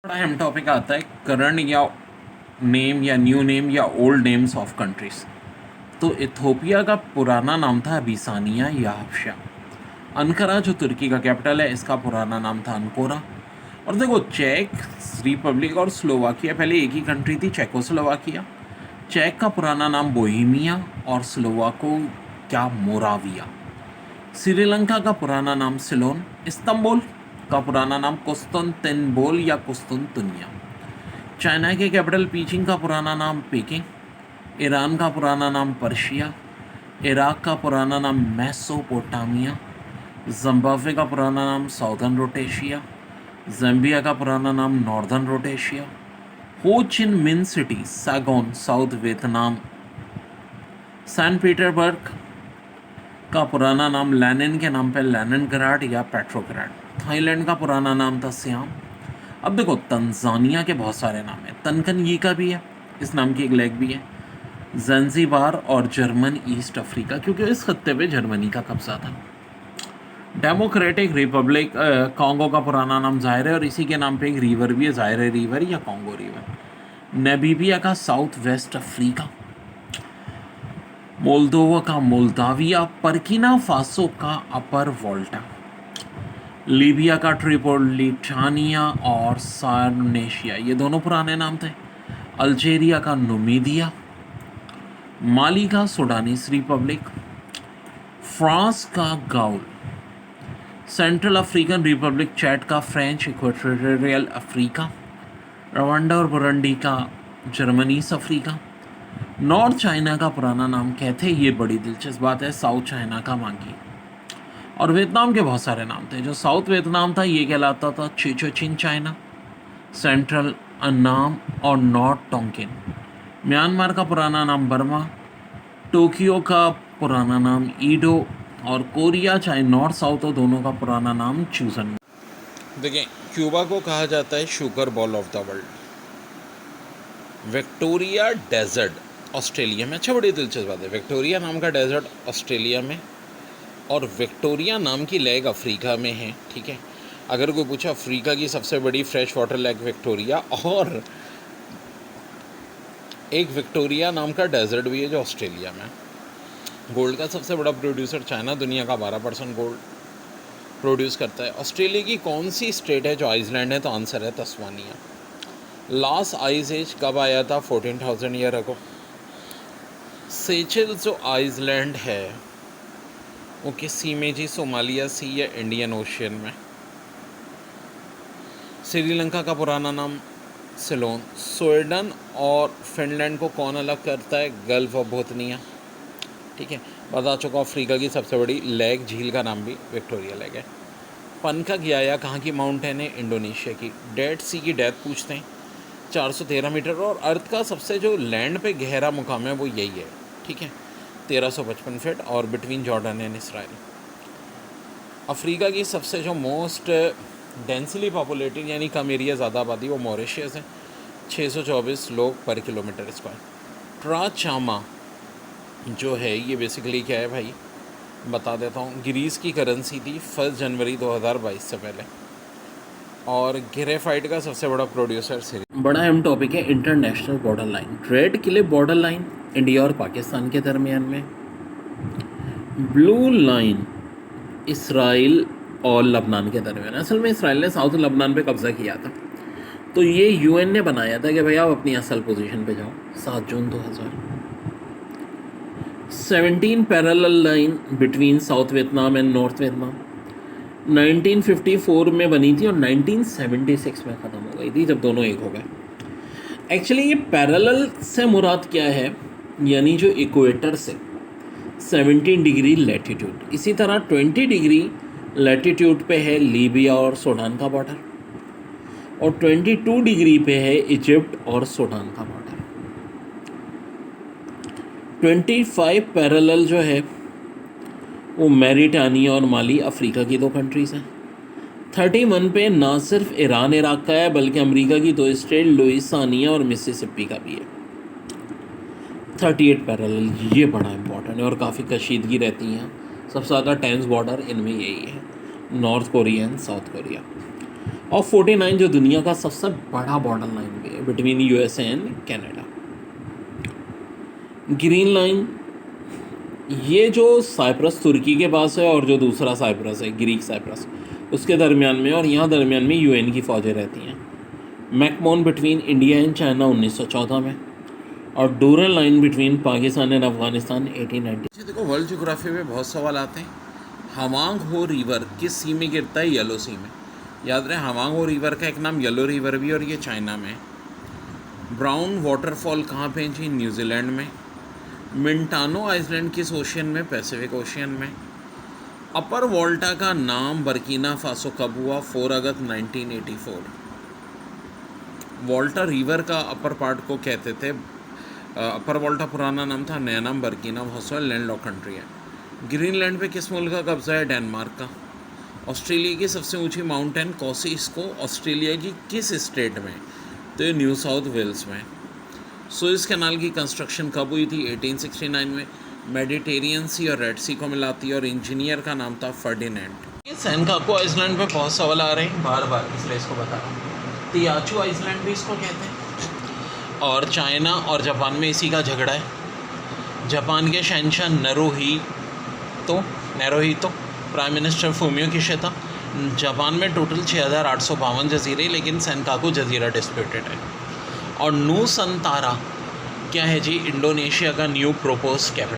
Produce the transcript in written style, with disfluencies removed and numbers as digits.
बड़ा अहम टॉपिक आता है करंट या नेम या न्यू नेम या ओल्ड नेम्स ऑफ कंट्रीज। तो इथोपिया का पुराना नाम था अबिसानिया या हफ्शा। अनकरा जो तुर्की का कैपिटल है, इसका पुराना नाम था अनकोरा। और देखो, चेक रिपब्लिक और स्लोवाकिया पहले एक ही कंट्री थी, चेकोस्लोवाकिया। चेक का पुराना नाम बोहेमिया और स्लोवाको क्या मोराविया। श्रीलंका का पुराना नाम सिलोन। इस्तंबुल का पुराना नाम कुस्तुनतिनबोल या कुस्तुनतुनिया। चाइना के कैपिटल बीजिंग का पुराना नाम पेकिंग। ईरान का पुराना नाम पर्शिया। इराक का पुराना नाम मेसोपोटामिया। जिम्बाब्वे का पुराना नाम साउदर्न रोटेशिया। ज़ाम्बिया का पुराना नाम northern रोटेशिया। Ho Chi Minh City Saigon South Vietnam. Saint Petersburg का पुराना नाम लेनिन के नाम पर लेनिनग्राड या पेट्रोग्राड। थाईलैंड का पुराना नाम था सियाम। अब देखो, तंजानिया के बहुत सारे नाम हैं। तनकनगी का भी है, इस नाम की एक लेक भी है। ज़ंजीबार और जर्मन ईस्ट अफ्रीका, क्योंकि इस खत्ते पे जर्मनी का कब्जा था। डेमोक्रेटिक रिपब्लिक कॉन्गो का पुराना नाम ज़ायरे, और इसी के नाम पे एक रिवर भी है, ज़ायरे रिवर या कॉन्गो रिवर। नामीबिया का साउथ वेस्ट अफ्रीका। मोल्दोवा का मोल्दाविया। बर्किना फासो का अपर वोल्टा। लीबिया का ट्रिपोलिटानिया और सार्नेशिया, ये दोनों पुराने नाम थे। अल्जीरिया का नुमीदिया। माली का सुडानीस रिपब्लिक। फ्रांस का growl. Central African Republic Chad का फ्रेंच इक्वेटोरियल अफ्रीका। रवांडा और बुरुंडी का जर्मनीस अफ्रीका। नॉर्थ चाइना का पुराना नाम कहते, ये बड़ी दिलचस्प बात है, साउथ चाइना का मांगी। और वियतनाम के बहुत सारे नाम थे। जो साउथ वियतनाम था ये कहलाता था चिचोचिन चाइना, सेंट्रल अन्नाम और नॉर्थ टोंकिन। म्यांमार का पुराना नाम बर्मा। टोक्यो का पुराना नाम ईडो। और कोरिया, चाहे नॉर्थ साउथ हो, दोनों का पुराना नाम चूजन। देखिए, क्यूबा को कहा जाता है sugar bowl of the world. Victoria desert Australia में, अच्छा बड़ी दिलचस्प बात है, विक्टोरिया नाम का डेजर्ट ऑस्ट्रेलिया में और विक्टोरिया नाम की लेक अफ्रीका में है। ठीक है, अगर कोई पूछा अफ्रीका की सबसे बड़ी फ्रेश वाटर लेक विक्टोरिया, और एक विक्टोरिया नाम का डेजर्ट भी है जो ऑस्ट्रेलिया में। गोल्ड का सबसे बड़ा प्रोड्यूसर चाइना, दुनिया का 12% गोल्ड प्रोड्यूस करता है। ऑस्ट्रेलिया की कौन सी स्टेट है जो आइसलैंड है? तो आंसर है तस्वानिया। लास्ट आइस एज कब आया था? 14,000 ईयर अगो। सेचेल्स जो आइसलैंड है वो किस सी में जी? सोमालिया सी या इंडियन ओशियन में। श्रीलंका का पुराना नाम सिलोन। स्वीडन और फिनलैंड को कौन अलग करता है? Gulf of Bothnia. ठीक है, बता चुका। अफ्रीका की सबसे बड़ी लेक, झील का नाम भी विक्टोरिया लेक है। पनकक याया कहाँ की माउंटेन है? इंडोनेशिया की। डेड सी की डेप्थ पूछते हैं, 413 मीटर। और अर्थ का सबसे जो लैंड पे गहरा मुकाम है वो यही है। ठीक है, 1355 फीट, और between Jordan and Israel. Africa की सबसे जो मोस्ट डेंसली पॉपुलेटेड यानी कम एरिया ज़्यादा आबादी, वो मॉरिशियस है, 624 लोग पर किलोमीटर स्क्वायर। ट्राचामा जो है ये बेसिकली क्या है भाई, बता देता हूँ। ग्रीस की करेंसी थी 1 जनवरी 2022 से पहले। और ग्रेफाइट का सबसे बड़ा प्रोड्यूसर सिरी। बड़ा अहम टॉपिक है इंटरनेशनल बॉर्डर लाइन। ट्रेड के लिए बॉर्डर लाइन इंडिया और पाकिस्तान के दरमियान में। ब्लू लाइन इसराइल और लबनान के दरमियान। असल में इसराइल ने साउथ लबनान पे कब्ज़ा किया था, तो ये यूएन ने बनाया था कि भाई आप अपनी असल पोजीशन पे जाओ। 7 जून 2000। 17 parallel line between south Vietnam and north Vietnam 1954 में बनी थी और 1976 में ख़त्म हो गई थी, जब दोनों एक हो गए। एक्चुअली ये पैरेलल से मुराद क्या है, यानी जो इक्वेटर से 17 डिग्री लैटिट्यूड, इसी तरह 20 डिग्री लैटिट्यूड पे है लीबिया और सूडान का बॉर्डर, और 22 डिग्री पे है इजिप्ट और सूडान का बॉर्डर। 25 पैरेलल जो है वो मैरिटानिया और माली, अफ्रीका की 2 कंट्रीज़ हैं। 31 पे ना सिर्फ ईरान इराक का है, बल्कि अमेरिका की 2 स्टेट लुइसानिया और मिसिसिपी का भी है। 38 पैरेलल, ये बड़ा इंपॉर्टेंट है और काफ़ी कशीदगी रहती हैं। सबसे ज़्यादा टेंस बॉर्डर इनमें यही है, north Korea and south Korea. और 49 जो दुनिया का सबसे बड़ा बॉर्डर लाइन भी है between USA and Canada. Green line ये जो साइप्रस तुर्की के पास है और जो दूसरा साइप्रस है ग्रीक साइप्रस उसके दरमियान में, और यहाँ दरमियान में यूएन की फ़ौजें रहती हैं। McMahon between India and China 1914 में, और Durand line between Pakistan and Afghanistan 1890। देखो वर्ल्ड ज्योग्राफी में बहुत सवाल आते हैं। हवांग हो रिवर किस सी में गिरता है? येलो सी में। याद रहे हवांग हो रिवर का एक नाम येलो रिवर भी, और ये चाइना में। ब्राउन वाटरफॉल कहाँ पे जी? न्यूजीलैंड में। मिंटानो आइसलैंड किस ओशियन में? पैसिफिक ओशियन में। अपर वोल्टा का नाम बर्किना फासो कब हुआ? 4 अगस्त 1984। वोल्टा रिवर का अपर पार्ट को कहते थे, अपर वोल्टा पुराना नाम था, नया नाम बर्किना फासो लैंडलॉक कंट्री है। ग्रीनलैंड पे किस मुल्क का कब्जा है? डेनमार्क का। ऑस्ट्रेलिया की सबसे ऊंची माउंटेन कोसिस्को ऑस्ट्रेलिया की किस स्टेट में? तो ये न्यू साउथ वेल्स में। सुएज कैनाल की कंस्ट्रक्शन कब हुई थी? 1869 में। मेडिटेरियन सी और रेड सी को मिलाती है, और इंजीनियर का नाम था फर्डिनेंड। सैनकाकू आइसलैंड पे बहुत सवाल आ रहे हैं बार बार, इसलिए इसको बता रहा हूँ। तियाचू आइसलैंड भी इसको कहते हैं। और चाइना और जापान में इसी का झगड़ा है। जापान के शहंशाह Naruhito prime minister Fumio Kishida. Japan में टोटल 6,852 जजीरे, लेकिन सैनकाकू जजीरा डिस्प्यूटेड है। और नूसंतारा क्या है जी? इंडोनेशिया का न्यू प्रोपोज कैपिटल।